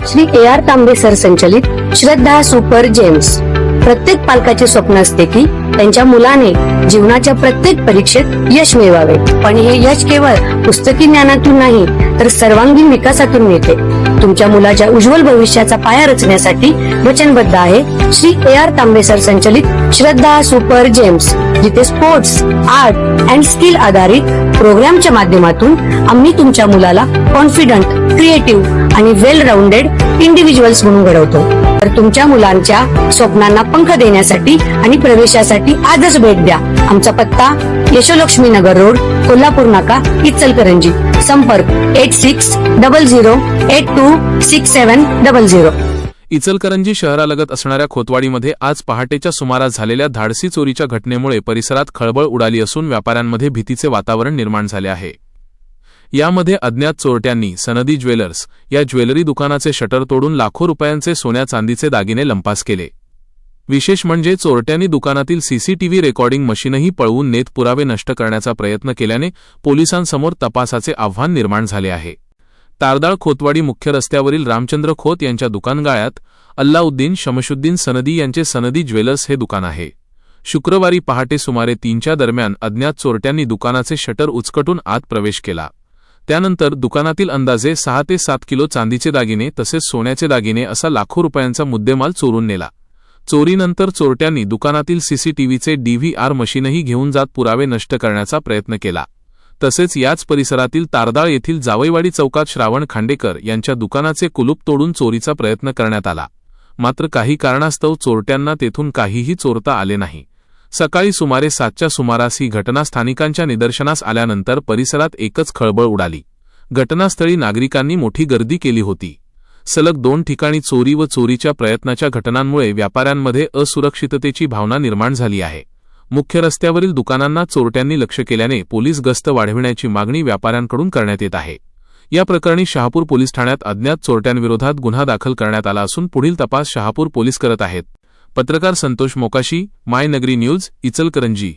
Shri AR तांबे sir संचलित श्रद्धा super gems. प्रत्येक पालकाचे स्वप्न असते की त्यांच्या मुलाने जीवनाच्या प्रत्येक परीक्षेत यश मिळवावे, पण हे यश केवळ पुस्तकी ज्ञानातून नाही तर सर्वांगीण विकासातून मिळते। तुमच्या मुलाच्या उज्ज्वल भविष्याचा पाया रचण्यासाठी वचनबद्ध आहे श्री AR तांबे सर संचलित श्रद्धा सुपर जेम्स, जिथे स्पोर्ट्स, आर्ट अँड स्किल आधारित प्रोग्रामच्या माध्यमातून आम्ही तुमच्या मुलाला कॉन्फिडंट, क्रिएटिव्ह आणि वेल राऊंडेड इंडिव्हिज्युअल्स म्हणून घडवतो। तर तुमच्या मुलांच्या स्वप्नांना पंख देण्यासाठी आणि प्रवेशासाठी आजच भेट द्या। आमचा पत्ता यशोलक्ष्मी नगर रोड, कोल्हापूर नाका, इचलकरंजी। संपर्क 8600826700। इचलकरंजी शहरालगत असणाऱ्या खोतवाडीमध्ये आज पहाटेच्या सुमारास झालेल्या धाडसी चोरीच्या घटनेमुळे परिसरात खळबळ उडाली असून व्यापाऱ्यांमध्ये भीतीचे वातावरण निर्माण झाले आहे। यामध्ये अज्ञात चोरट्यांनी सनदी ज्वेलर्स या ज्वेलरी दुकानाचे शटर तोडून लाखो रुपयांचे सोन्या चांदीचे दागिने लंपास केले। विशेष म्हणजे चोरट्यांनी दुकानातील सीसीटीव्ही रेकॉर्डिंग मशीनही पळवून नेत पुरावे नष्ट करण्याचा प्रयत्न केल्याने पोलिसांसमोर तपासाचे आव्हान निर्माण झाले आहे। तारदाळ खोतवाडी मुख्य रस्त्यावरील रामचंद्र खोत यांच्या दुकानगाळ्यात अल्लाउद्दीन शमशुद्दीन सनदी यांचे सनदी ज्वेलर्स हे दुकान आहे। शुक्रवारी पहाटे सुमारे 3च्या दरम्यान अज्ञात चोरट्यांनी दुकानाचे शटर उचकटून आत प्रवेश केला। त्यानंतर दुकानातील अंदाजे 6 ते 7 किलो चांदीचे दागिने तसेच सोन्याचे दागिने असा लाखो रुपयांचा मुद्देमाल चोरून नेला। चोरीनंतर चोरट्यांनी दुकानातील सीसीटीव्हीचे DVR मशीनही घेऊन जात पुरावे नष्ट करण्याचा प्रयत्न केला। तसेच याच परिसरातील तारदाळ येथील जावईवाडी चौकात श्रावण खांडेकर यांच्या दुकानाचे कुलूप तोडून चोरीचा प्रयत्न करण्यात आला, मात्र काही कारणास्तव चोरट्यांना तेथून काहीही चोरता आले नाही। सकाळी सुमारे 7च्या सुमारास ही घटना स्थानिकांच्या निदर्शनास आल्यानंतर परिसरात एकच खळबळ उडाली। घटनास्थळी नागरिकांनी मोठी गर्दी केली होती। सलग 2 ठिकाणी चोरी व चोरीच्या प्रयत्नाच्या घटनांमुळे व्यापाऱ्यांमध्ये असुरक्षिततेची भावना निर्माण झाली आहे। मुख्य रस्त्यावरील दुकानांना चोरट्यांनी लक्ष्य केल्याने पोलीस गस्त वाढविण्याची मागणी व्यापाऱ्यांकडून करण्यात येत आहे। या प्रकरणी शहापूर पोलीस ठाण्यात अज्ञात चोरट्यांविरोधात गुन्हा दाखल करण्यात आला असून पुढील तपास शहापूर पोलीस करत आहेत। पत्रकार संतोष मोकाशी, माय नगरी न्यूज, इचलकरंजी।